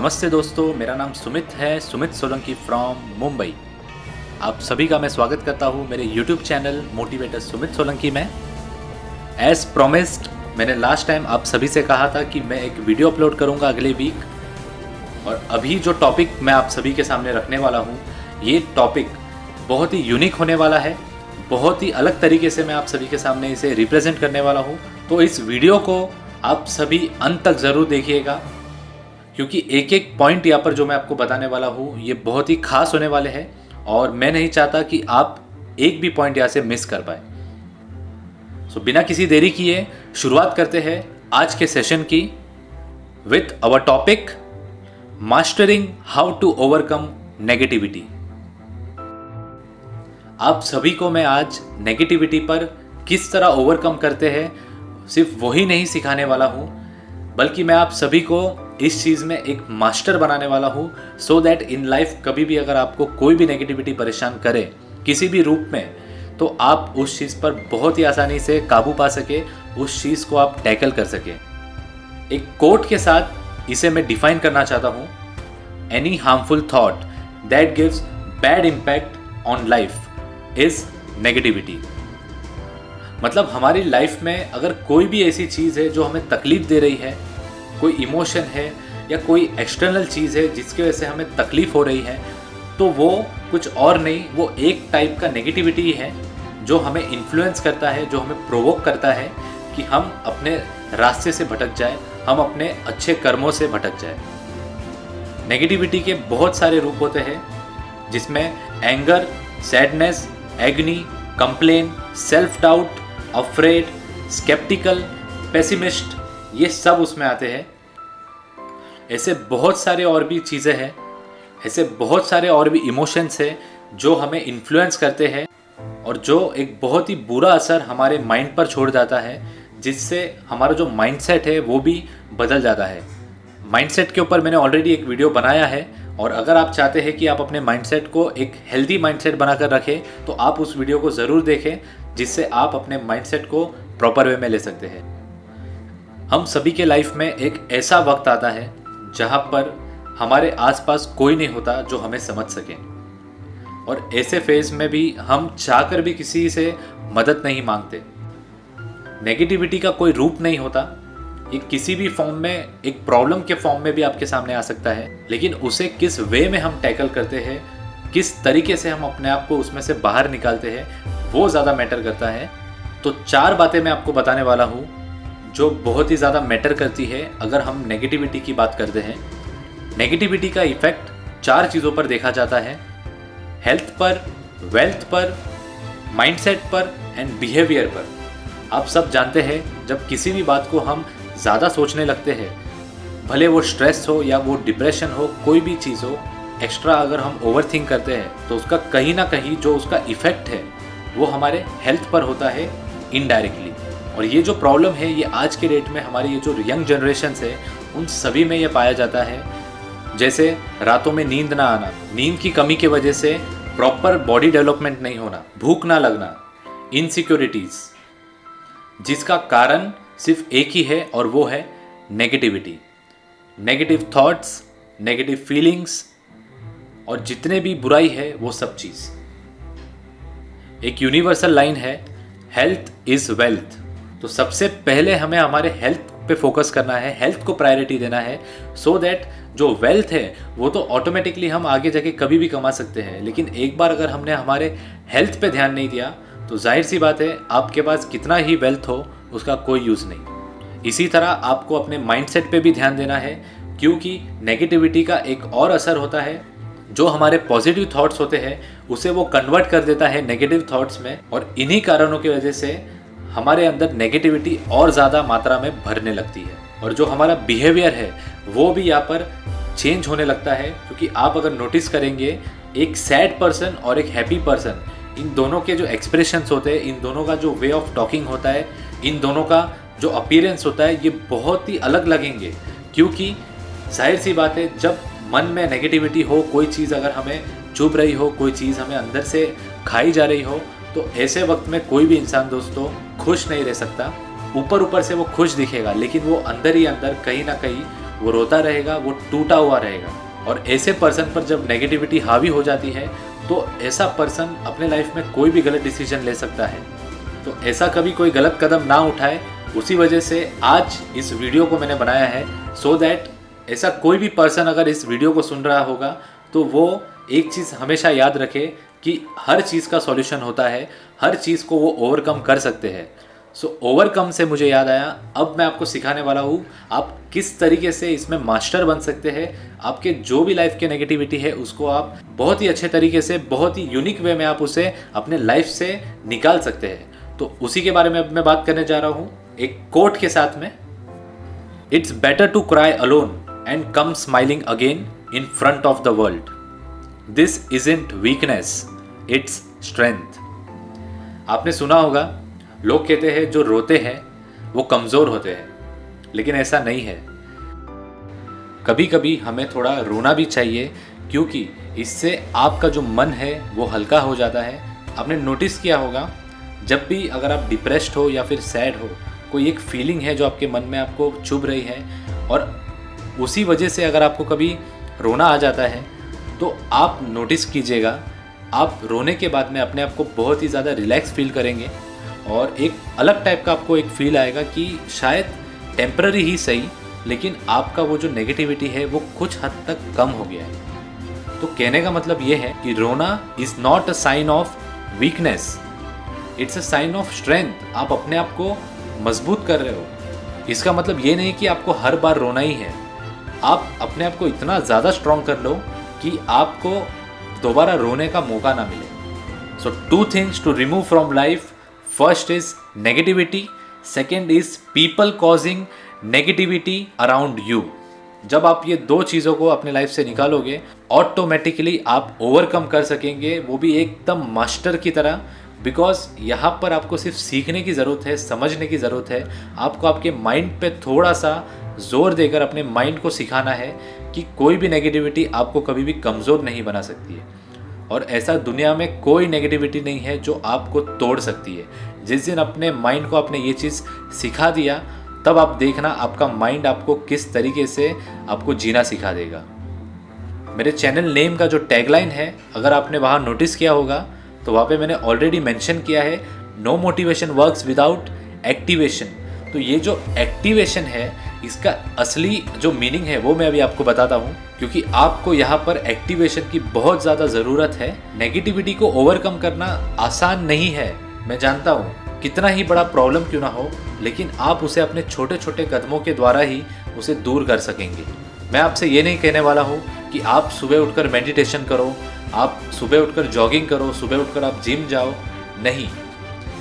नमस्ते दोस्तों, मेरा नाम सुमित है, सुमित सोलंकी फ्रॉम मुंबई। आप सभी का मैं स्वागत करता हूं मेरे YouTube channel motivator Sumit Solanki में। एज प्रोमिस्ड, मैंने लास्ट टाइम आप सभी से कहा था कि मैं एक वीडियो अपलोड करूंगा अगले वीक, और अभी जो टॉपिक मैं आप सभी के सामने रखने वाला हूं, ये टॉपिक बहुत ही यूनिक होने वाला है। बहुत ही अलग तरीके से मैं आप सभी के सामने इसे रिप्रेजेंट करने वाला हूं। तो इस वीडियो को आप सभी अंत तक ज़रूर देखिएगा, क्योंकि एक एक पॉइंट यहाँ पर जो मैं आपको बताने वाला हूँ ये बहुत ही खास होने वाले हैं, और मैं नहीं चाहता कि आप एक भी पॉइंट यहाँ से मिस कर पाए। सो बिना किसी देरी किए शुरुआत करते हैं आज के सेशन की with our topic mastering how to overcome negativity. आप सभी को मैं आज नेगेटिविटी पर किस तरह ओवरकम करते हैं सिर्फ वही नहीं सिखाने वाला हूँ, बल्कि मैं आप सभी को इस चीज़ में एक मास्टर बनाने वाला हूँ, सो दैट इन लाइफ कभी भी अगर आपको कोई भी नेगेटिविटी परेशान करे किसी भी रूप में, तो आप उस चीज़ पर बहुत ही आसानी से काबू पा सके, उस चीज़ को आप टैकल कर सके। एक कोट के साथ इसे मैं डिफाइन करना चाहता हूँ, any harmful thought that gives bad impact on life is negativity. मतलब हमारी लाइफ में अगर कोई भी ऐसी चीज़ है जो हमें तकलीफ दे रही है, कोई इमोशन है या कोई एक्सटर्नल चीज़ है जिसकी वजह से हमें तकलीफ हो रही है, तो वो कुछ और नहीं, वो एक टाइप का नेगेटिविटी है जो हमें इन्फ्लुएंस करता है, जो हमें प्रोवोक करता है कि हम अपने रास्ते से भटक जाए, हम अपने अच्छे कर्मों से भटक जाए। नेगेटिविटी के बहुत सारे रूप होते हैं, जिसमें anger, sadness, agony, complain, self doubt, afraid, sceptical, pessimist, ये सब उसमें आते हैं। ऐसे बहुत सारे और भी चीज़ें हैं, ऐसे बहुत सारे और भी इमोशंस हैं जो हमें इन्फ्लुएंस करते हैं और जो एक बहुत ही बुरा असर हमारे माइंड पर छोड़ जाता है, जिससे हमारा जो माइंडसेट है वो भी बदल जाता है। माइंडसेट के ऊपर मैंने ऑलरेडी एक वीडियो बनाया है, और अगर आप चाहते हैं कि आप अपने माइंडसेट को एक हेल्दी माइंडसेट बनाकर रखें, तो आप उस वीडियो को ज़रूर देखें, जिससे आप अपने माइंडसेट को प्रॉपर वे में ले सकते हैं। हम सभी के लाइफ में एक ऐसा वक्त आता है जहाँ पर हमारे आसपास कोई नहीं होता जो हमें समझ सके, और ऐसे फेज में भी हम चाहकर भी किसी से मदद नहीं मांगते। नेगेटिविटी का कोई रूप नहीं होता, ये किसी भी फॉर्म में, एक प्रॉब्लम के फॉर्म में भी आपके सामने आ सकता है, लेकिन उसे किस वे में हम टैकल करते हैं, किस तरीके से हम अपने आप को उसमें से बाहर निकालते हैं, वो ज़्यादा मैटर करता है। तो 4 बातें मैं आपको बताने वाला हूँ जो बहुत ही ज़्यादा मैटर करती है अगर हम नेगेटिविटी की बात करते हैं। नेगेटिविटी का इफेक्ट 4 चीज़ों पर देखा जाता है, हेल्थ पर, वेल्थ पर, माइंडसेट पर एंड बिहेवियर पर। आप सब जानते हैं, जब किसी भी बात को हम ज़्यादा सोचने लगते हैं, भले वो स्ट्रेस हो या वो डिप्रेशन हो, कोई भी चीज़ हो, एक्स्ट्रा अगर हम ओवरथिंक करते हैं, तो उसका कहीं ना कहीं जो उसका इफ़ेक्ट है वो हमारे हेल्थ पर होता है इनडायरेक्टली। और ये जो प्रॉब्लम है, ये आज के डेट में हमारी ये जो यंग जनरेशन है उन सभी में ये पाया जाता है। जैसे रातों में नींद ना आना, नींद की कमी की वजह से प्रॉपर बॉडी डेवलपमेंट नहीं होना, भूख ना लगना, इनसिक्योरिटीज़, जिसका कारण सिर्फ एक ही है, और वो है negativity. Negative thoughts, negative feelings, और जितने भी बुराई है वो सब चीज़। एक यूनिवर्सल लाइन है, हेल्थ इज़ वेल्थ। तो सबसे पहले हमें हमारे हेल्थ पे फोकस करना है, हेल्थ को प्रायोरिटी देना है, सो दैट जो वेल्थ है वो तो ऑटोमेटिकली हम आगे जाके कभी भी कमा सकते हैं। लेकिन एक बार अगर हमने हमारे हेल्थ पे ध्यान नहीं दिया, तो जाहिर सी बात है आपके पास कितना ही वेल्थ हो उसका कोई यूज़ नहीं। इसी तरह आपको अपने माइंडसेट पे भी ध्यान देना है, क्योंकि नेगेटिविटी का एक और असर होता है, जो हमारे पॉजिटिव थॉट्स होते हैं उसे वो कन्वर्ट कर देता है नेगेटिव थॉट्स में, और इन्हीं कारणों की वजह से हमारे अंदर नेगेटिविटी और ज़्यादा मात्रा में भरने लगती है, और जो हमारा बिहेवियर है वो भी यहाँ पर चेंज होने लगता है। क्योंकि आप अगर नोटिस करेंगे, एक सैड पर्सन और एक हैप्पी पर्सन, इन दोनों के जो एक्सप्रेशंस होते हैं, इन दोनों का जो वे ऑफ टॉकिंग होता है, इन दोनों का जो अपीयरेंस होता है, ये बहुत ही अलग लगेंगे। क्योंकि जाहिर सी बात है, जब मन में नेगेटिविटी हो, कोई चीज़ अगर हमें चुभ रही हो, कोई चीज़ हमें अंदर से खाई जा रही हो, तो ऐसे वक्त में कोई भी इंसान दोस्तों खुश नहीं रह सकता। ऊपर ऊपर से वो खुश दिखेगा, लेकिन वो अंदर ही अंदर कहीं ना कहीं वो रोता रहेगा, वो टूटा हुआ रहेगा। और ऐसे पर्सन पर जब नेगेटिविटी हावी हो जाती है तो ऐसा पर्सन अपने लाइफ में कोई भी गलत डिसीजन ले सकता है। तो ऐसा कभी कोई गलत कदम ना उठाए, उसी वजह से आज इस वीडियो को मैंने बनाया है, सो दैट ऐसा कोई भी पर्सन अगर इस वीडियो को सुन रहा होगा तो वो एक चीज़ हमेशा याद रखे कि हर चीज़ का सॉल्यूशन होता है, हर चीज़ को वो ओवरकम कर सकते हैं। सो ओवरकम से मुझे याद आया, अब मैं आपको सिखाने वाला हूँ आप किस तरीके से इसमें मास्टर बन सकते हैं। आपके जो भी लाइफ के नेगेटिविटी है उसको आप बहुत ही अच्छे तरीके से, बहुत ही यूनिक वे में आप उसे अपने लाइफ से निकाल सकते हैं। तो उसी के बारे में अब मैं बात करने जा रहा हूँ एक कोट के साथ में। It's better to cry alone and come smiling again in front of the world. This isn't weakness, it's strength. आपने सुना होगा, लोग कहते हैं जो रोते हैं वो कमज़ोर होते हैं, लेकिन ऐसा नहीं है। कभी कभी हमें थोड़ा रोना भी चाहिए, क्योंकि इससे आपका जो मन है वो हल्का हो जाता है। आपने नोटिस किया होगा, जब भी अगर आप डिप्रेस्ड हो या फिर सैड हो, कोई एक फीलिंग है जो आपके मन में आपको चुभ रही है, और उसी वजह से अगर आपको कभी रोना आ जाता है तो आप नोटिस कीजिएगा, आप रोने के बाद में अपने आप को बहुत ही ज़्यादा रिलैक्स फील करेंगे और एक अलग टाइप का आपको एक फील आएगा कि शायद टेम्पररी ही सही, लेकिन आपका वो जो नेगेटिविटी है वो कुछ हद तक कम हो गया है। तो कहने का मतलब ये है कि रोना is not a sign of weakness, it's a sign of strength. आप अपने आप को मजबूत कर रहे हो। इसका मतलब ये नहीं कि आपको हर बार रोना ही है। आप अपने आप को इतना ज़्यादा स्ट्रॉन्ग कर लो कि आपको दोबारा रोने का मौका ना मिले। So 2 things to remove from life, first is negativity, second is people causing negativity around you. जब आप ये 2 चीज़ों को अपने लाइफ से निकालोगे, ऑटोमेटिकली आप ओवरकम कर सकेंगे, वो भी एकदम मास्टर की तरह। बिकॉज यहाँ पर आपको सिर्फ सीखने की ज़रूरत है, समझने की ज़रूरत है। आपको आपके माइंड पे थोड़ा सा जोर देकर अपने माइंड को सिखाना है कि कोई भी नेगेटिविटी आपको कभी भी कमज़ोर नहीं बना सकती है। और ऐसा दुनिया में कोई नेगेटिविटी नहीं है जो आपको तोड़ सकती है। जिस दिन अपने माइंड को आपने ये चीज़ सिखा दिया, तब आप देखना आपका माइंड आपको किस तरीके से आपको जीना सिखा देगा। मेरे चैनल नेम का जो टैगलाइन है, अगर आपने वहाँ नोटिस किया होगा तो वहाँ पे मैंने ऑलरेडी मेंशन किया है, no motivation works without activation. तो ये जो एक्टिवेशन है, इसका असली जो मीनिंग है वो मैं अभी आपको बताता हूँ, क्योंकि आपको यहाँ पर एक्टिवेशन की बहुत ज़्यादा ज़रूरत है। नेगेटिविटी को ओवरकम करना आसान नहीं है, मैं जानता हूँ, कितना ही बड़ा प्रॉब्लम क्यों ना हो, लेकिन आप उसे अपने छोटे छोटे कदमों के द्वारा ही उसे दूर कर सकेंगे। मैं आपसे ये नहीं कहने वाला हूँ कि आप सुबह उठकर मेडिटेशन करो, आप सुबह उठकर जॉगिंग करो, सुबह उठकर आप जिम जाओ, नहीं।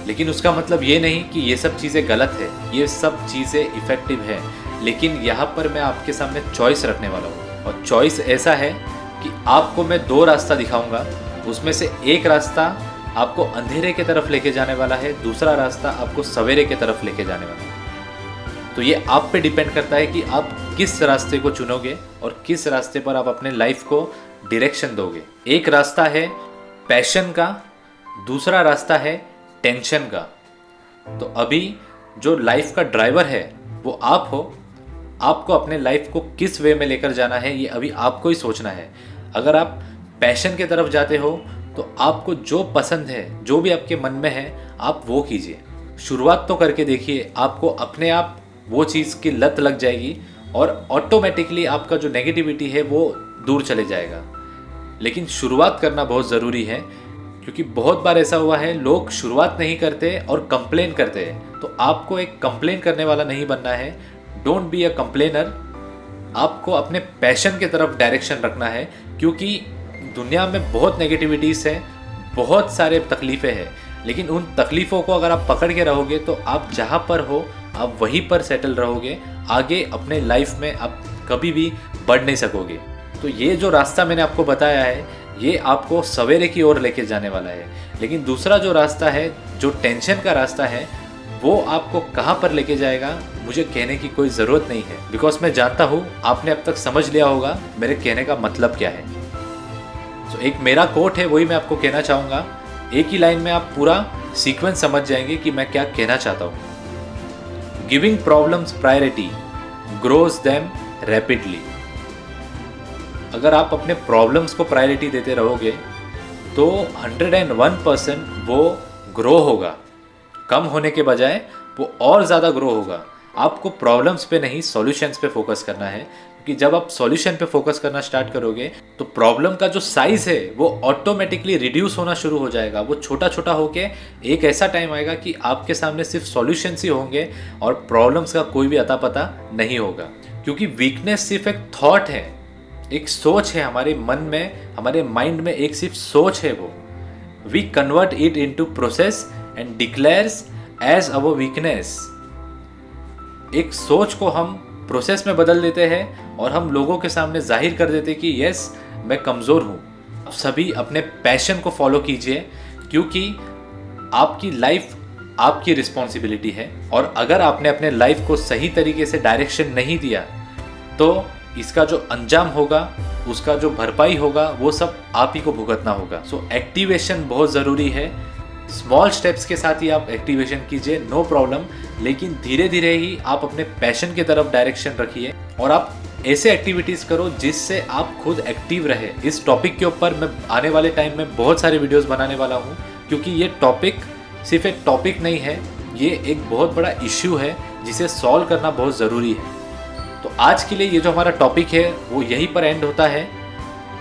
लेकिन उसका मतलब ये नहीं कि ये सब चीज़ें गलत है, ये सब चीज़ें इफ़ेक्टिव है। लेकिन यहाँ पर मैं आपके सामने चॉइस रखने वाला हूँ, और चॉइस ऐसा है कि आपको मैं 2 रास्ता दिखाऊंगा। उसमें से एक रास्ता आपको अंधेरे की तरफ लेके जाने वाला है, दूसरा रास्ता आपको सवेरे की तरफ लेके जाने वाला है। तो ये आप पे डिपेंड करता है कि आप किस रास्ते को चुनोगे और किस रास्ते पर आप अपने लाइफ को डायरेक्शन दोगे। एक रास्ता है पैशन का, दूसरा रास्ता है टेंशन का। तो अभी जो लाइफ का ड्राइवर है वो आप हो। आपको अपने लाइफ को किस वे में लेकर जाना है ये अभी आपको ही सोचना है। अगर आप पैशन की तरफ जाते हो तो आपको जो पसंद है, जो भी आपके मन में है, आप वो कीजिए। शुरुआत तो करके देखिए, आपको अपने आप वो चीज़ की लत लग जाएगी और ऑटोमेटिकली आपका जो नेगेटिविटी है वो दूर चले जाएगा। लेकिन शुरुआत करना बहुत ज़रूरी है, क्योंकि बहुत बार ऐसा हुआ है, लोग शुरुआत नहीं करते और कंप्लेन करते हैं। तो आपको एक कंप्लेन करने वाला नहीं बनना है। Don't be a complainer. आपको अपने पैशन की तरफ डायरेक्शन रखना है, क्योंकि दुनिया में बहुत नेगेटिविटीज़ है, बहुत सारे तकलीफ़ें हैं, लेकिन उन तकलीफ़ों को अगर आप पकड़ के रहोगे तो आप जहाँ पर हो आप वहीं पर सेटल रहोगे। आगे अपने लाइफ में आप कभी भी बढ़ नहीं सकोगे। तो ये जो रास्ता मैंने आपको बताया है, ये आपको सवेरे की ओर लेके जाने वाला है। लेकिन दूसरा जो रास्ता है, जो टेंशन का रास्ता है, वो आपको कहाँ पर लेके जाएगा मुझे कहने की कोई ज़रूरत नहीं है, बिकॉज मैं जानता हूँ आपने अब तक समझ लिया होगा मेरे कहने का मतलब क्या है। तो एक मेरा कोट है, वही मैं आपको कहना चाहूँगा। एक ही लाइन में आप पूरा सीक्वेंस समझ जाएंगे कि मैं क्या कहना चाहता हूँ। Giving problems priority grows them rapidly. अगर आप अपने प्रॉब्लम्स को प्रायोरिटी देते रहोगे तो 101% वो ग्रो होगा, कम होने के बजाय वो और ज़्यादा ग्रो होगा। आपको प्रॉब्लम्स पे नहीं, सॉल्यूशंस पे फोकस करना है, क्योंकि जब आप सॉल्यूशन पे फोकस करना स्टार्ट करोगे तो प्रॉब्लम का जो साइज है वो ऑटोमेटिकली रिड्यूस होना शुरू हो जाएगा। वो छोटा छोटा होके एक ऐसा टाइम आएगा कि आपके सामने सिर्फ सॉल्यूशंस ही होंगे और प्रॉब्लम्स का कोई भी अता पता नहीं होगा। क्योंकि वीकनेस सिर्फ एक थॉट है, एक सोच है हमारे मन में, हमारे माइंड में एक सिर्फ सोच है। वो we convert it into process and declares as our weakness. एक सोच को हम प्रोसेस में बदल देते हैं और हम लोगों के सामने जाहिर कर देते कि यस, मैं कमज़ोर हूँ। आप सभी अपने पैशन को फॉलो कीजिए, क्योंकि आपकी लाइफ आपकी रिस्पॉन्सिबिलिटी है। और अगर आपने अपने लाइफ को सही तरीके से डायरेक्शन नहीं दिया तो इसका जो अंजाम होगा, उसका जो भरपाई होगा, वो सब आप ही को भुगतना होगा। सो एक्टिवेशन बहुत ज़रूरी है। स्मॉल स्टेप्स के साथ ही आप एक्टिवेशन कीजिए, नो प्रॉब्लम, लेकिन धीरे धीरे ही आप अपने पैशन की तरफ डायरेक्शन रखिए और आप ऐसे एक्टिविटीज़ करो जिससे आप खुद एक्टिव रहे। इस टॉपिक के ऊपर मैं आने वाले टाइम में बहुत सारे वीडियोस बनाने वाला हूँ, क्योंकि ये टॉपिक सिर्फ एक टॉपिक नहीं है, ये एक बहुत बड़ा इश्यू है जिसे सॉल्व करना बहुत ज़रूरी है। तो आज के लिए ये जो हमारा टॉपिक है वो यहीं पर एंड होता है,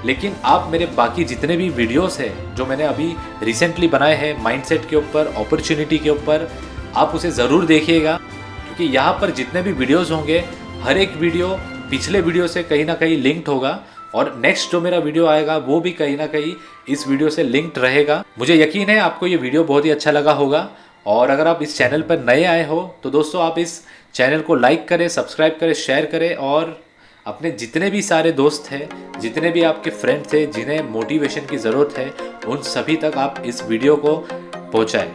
लेकिन आप मेरे बाकी जितने भी वीडियोस हैं जो मैंने अभी रिसेंटली बनाए हैं माइंडसेट के ऊपर, अपॉर्चुनिटी के ऊपर, आप उसे ज़रूर देखिएगा, क्योंकि यहाँ पर जितने भी वीडियोस होंगे हर एक वीडियो पिछले वीडियो से कहीं ना कहीं लिंक्ड होगा और नेक्स्ट जो मेरा वीडियो आएगा वो भी कहीं ना कहीं इस वीडियो से लिंक्ड रहेगा। मुझे यकीन है आपको ये वीडियो बहुत ही अच्छा लगा होगा। और अगर आप इस चैनल पर नए आए हो तो दोस्तों आप इस चैनल को लाइक करें, सब्सक्राइब करें, शेयर करें और अपने जितने भी सारे दोस्त हैं, जितने भी आपके फ्रेंड्स हैं जिन्हें मोटिवेशन की ज़रूरत है, उन सभी तक आप इस वीडियो को पहुंचाएं।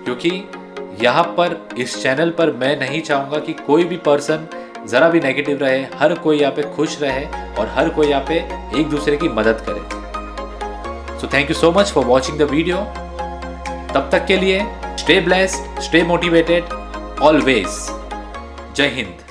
क्योंकि यहाँ पर इस चैनल पर मैं नहीं चाहूँगा कि कोई भी पर्सन ज़रा भी नेगेटिव रहे। हर कोई यहाँ पे खुश रहे और हर कोई यहाँ पे एक दूसरे की मदद करे। So thank you so much for watching the video. तब तक के लिए stay blessed, stay motivated always. जय हिंद।